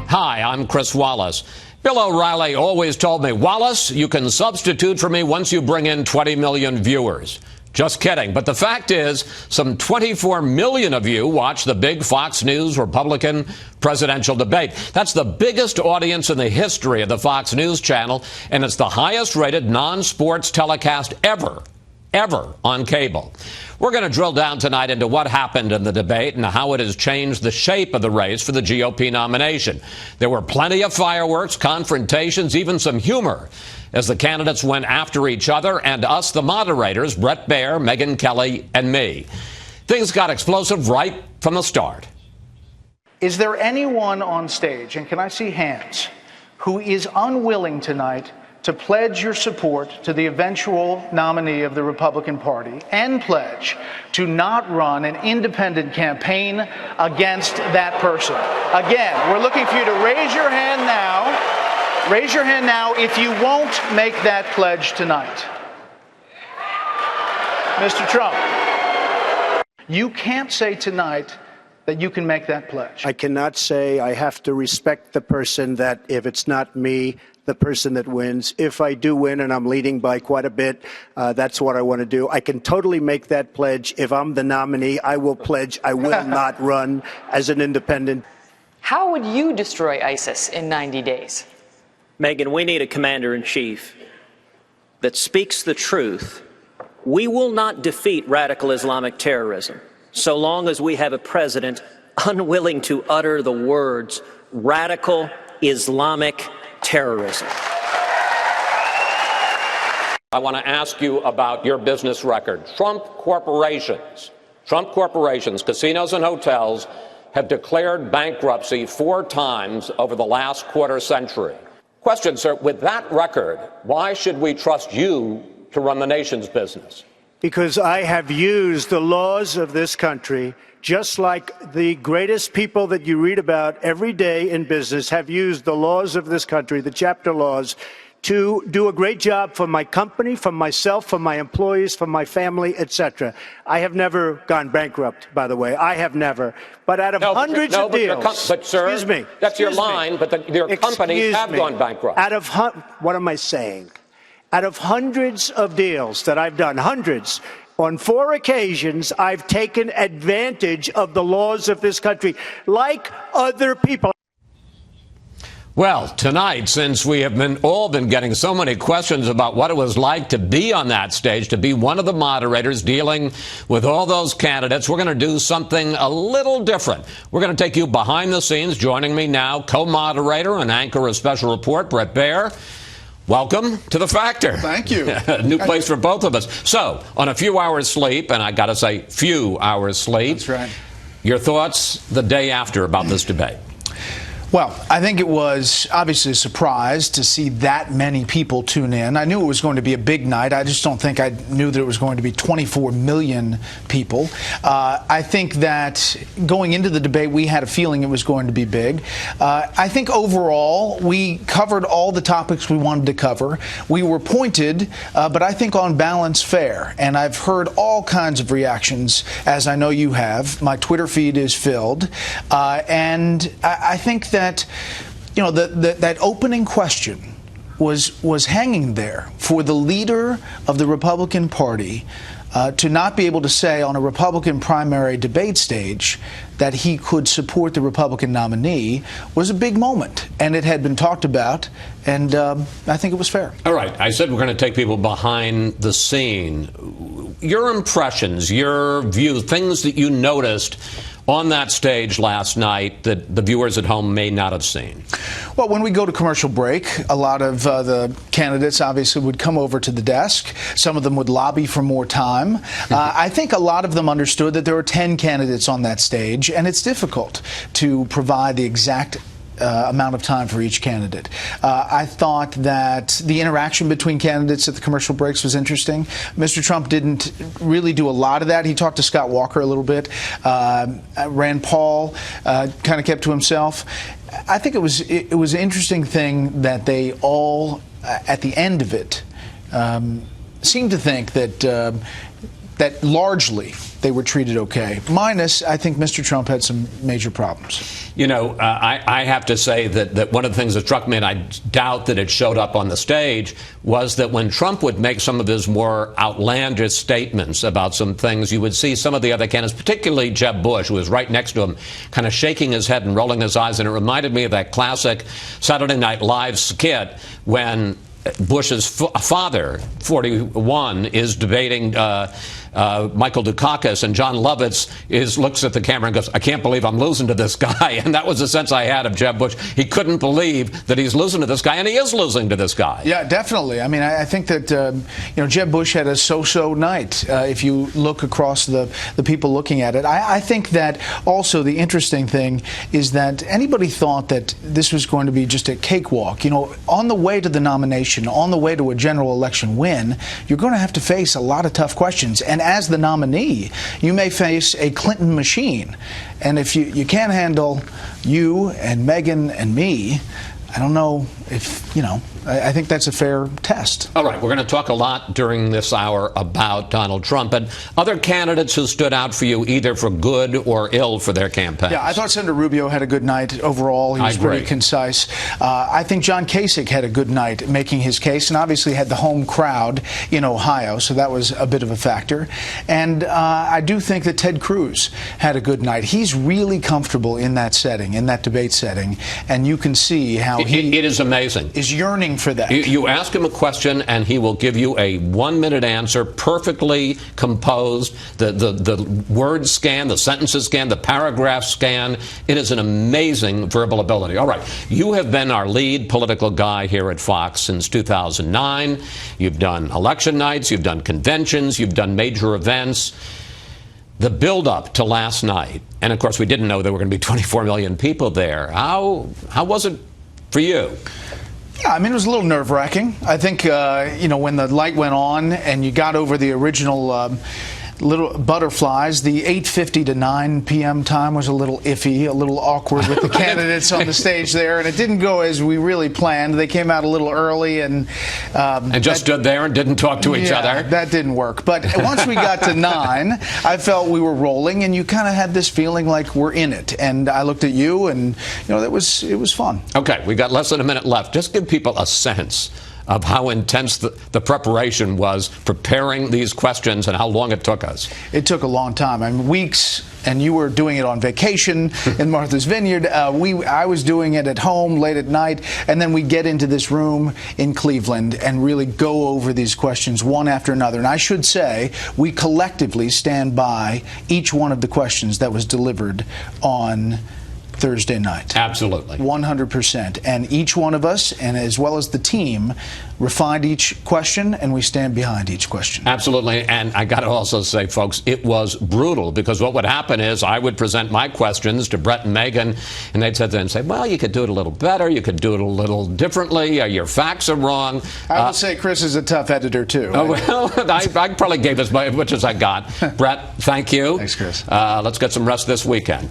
Hi, I'm Chris Wallace. Bill O'Reilly always told me, Wallace, you can substitute for me once you bring in 20 million viewers. Just kidding. But the fact is, some 24 million of you watch the big Fox News Republican presidential debate. That's the biggest audience in the history of the Fox News channel, and it's the highest rated non-sports telecast ever on cable. We're going to drill down tonight into what happened in the debate and how it has changed the shape of the race for the GOP nomination. There were plenty of fireworks, confrontations, even some humor as the candidates went after each other and us, the moderators, Bret Baier, Megyn Kelly, and me. Things got explosive right from the start. Is there anyone on stage, and can I see hands, who is unwilling tonight to pledge your support to the eventual nominee of the Republican Party and pledge to not run an independent campaign against that person? Again, we're looking for you to raise your hand now. Raise your hand now if you won't make that pledge tonight. Mr. Trump, you can't say tonight that you can make that pledge. I cannot say. I have to respect the person that if it's not me, the person that wins. If I do win and I'm leading by quite a bit, that's what I want to do. I can totally make that pledge. If I'm the nominee, I will pledge I will not run as an independent. How would you destroy ISIS in 90 days? Megyn, we need a commander-in-chief that speaks the truth. We will not defeat radical Islamic terrorism so long as we have a president unwilling to utter the words radical Islamic terrorism. I want to ask you about your business record. Trump corporations, casinos and hotels have declared bankruptcy 4 times over the last quarter century. Question, sir, with that record, why should we trust you to run the nation's business? Because I have used the laws of this country, just like the greatest people that you read about every day in business have used the laws of this country, the chapter laws, to do a great job for my company, for myself, for my employees, for my family, etc. I have never gone bankrupt, by the way. I have never. But out of hundreds of deals, but sir, excuse me, that's your line, but your companies have gone bankrupt. What am I saying? Out of hundreds of deals that I've done, hundreds, on 4 occasions, I've taken advantage of the laws of this country, like other people. Well, tonight, since we have all been getting so many questions about what it was like to be on that stage, to be one of the moderators dealing with all those candidates, we're going to do something a little different. We're going to take you behind the scenes. Joining me now, co-moderator and anchor of Special Report, Bret Baier. Welcome to The Factor. Thank you. New place for both of us. So, on a few hours sleep, and I got to say, few hours sleep. That's right. Your thoughts the day after about this debate? Well, I think it was obviously a surprise to see that many people tune in. I knew it was going to be a big night. I just don't think I knew that it was going to be 24 million people. I think that going into the debate, we had a feeling it was going to be big. I think overall, we covered all the topics we wanted to cover. We were pointed, but I think on balance fair. And I've heard all kinds of reactions, as I know you have. My Twitter feed is filled. And I think that, you know, that opening question was hanging there for the leader of the Republican Party to not be able to say on a Republican primary debate stage that he could support the Republican nominee was a big moment, and it had been talked about, and I think it was fair. All right. I said we're going to take people behind the scene. Your impressions, your views, things that you noticed on that stage last night that the viewers at home may not have seen? Well, when we go to commercial break, a lot of the candidates obviously would come over to the desk. Some of them would lobby for more time. I think a lot of them understood that there were 10 candidates on that stage, and it's difficult to provide the exact amount of time for each candidate. I thought that the interaction between candidates at the commercial breaks was interesting. Mr. Trump didn't really do a lot of that. He talked to Scott Walker a little bit. Rand Paul kind of kept to himself. I think it was an interesting thing that they all, at the end of it, seemed to think that that largely they were treated okay. Minus, I think Mr. Trump had some major problems. You know, I have to say that one of the things that struck me, and I doubt that it showed up on the stage, was that when Trump would make some of his more outlandish statements about some things, you would see some of the other candidates, particularly Jeb Bush, who was right next to him, kind of shaking his head and rolling his eyes. And it reminded me of that classic Saturday Night Live skit when Bush's father, 41, is debating Michael Dukakis, and John Lovitz looks at the camera and goes, "I can't believe I'm losing to this guy." And that was the sense I had of Jeb Bush. He couldn't believe that he's losing to this guy, and he is losing to this guy. Yeah, definitely. I mean, I think that Jeb Bush had a so-so night. If you look across the people looking at it, I think that also the interesting thing is that anybody thought that this was going to be just a cakewalk. You know, on the way to the nomination, on the way to a general election win, you're going to have to face a lot of tough questions. And as the nominee, you may face a Clinton machine. And if you can't handle you and Megyn and me, I don't know if, I think that's a fair test. All right, we're going to talk a lot during this hour about Donald Trump and other candidates who stood out for you, either for good or ill for their campaigns. Yeah, I thought Senator Rubio had a good night overall. He was pretty concise. I think John Kasich had a good night making his case, and obviously had the home crowd in Ohio, so that was a bit of a factor. And I do think that Ted Cruz had a good night. He's really comfortable in that setting, in that debate setting, and you can see how it is amazing. Is yearning for that. You ask him a question and he will give you a 1-minute answer, perfectly composed, the word scan, the sentences scan, the paragraph scan. It is an amazing verbal ability. All right, you have been our lead political guy here at Fox since 2009. You've done election nights, you've done conventions, you've done major events. The build-up to last night, and of course we didn't know there were going to be 24 million people there. How was it for you? Yeah, I mean, it was a little nerve-wracking. I think, when the light went on and you got over the original little butterflies, the 8:50 to 9 p.m. time was a little iffy, a little awkward with the candidates on the stage there, and it didn't go as we really planned. They came out a little early and just stood there and didn't talk to each other. That didn't work. But once we got to 9, I felt we were rolling, and you kind of had this feeling like we're in it. And I looked at you, and it was fun. Okay, we got less than a minute left. Just give people a sense of how intense the preparation was, preparing these questions, and how long it took us. It took a long time. I mean, weeks, and you were doing it on vacation in Martha's Vineyard. I was doing it at home late at night, and then we get into this room in Cleveland and really go over these questions one after another. And I should say, we collectively stand by each one of the questions that was delivered on Thursday night. Absolutely. 100%. And each one of us, and as well as the team, refined each question, and we stand behind each question. Absolutely. And I got to also say, folks, it was brutal, because what would happen is I would present my questions to Bret and Megyn, and they'd sit there and say, well, you could do it a little better, you could do it a little differently, your facts are wrong. I will say Chris is a tough editor, too. Well, I probably gave as much as I got. Bret, thank you. Thanks, Chris. Let's get some rest this weekend.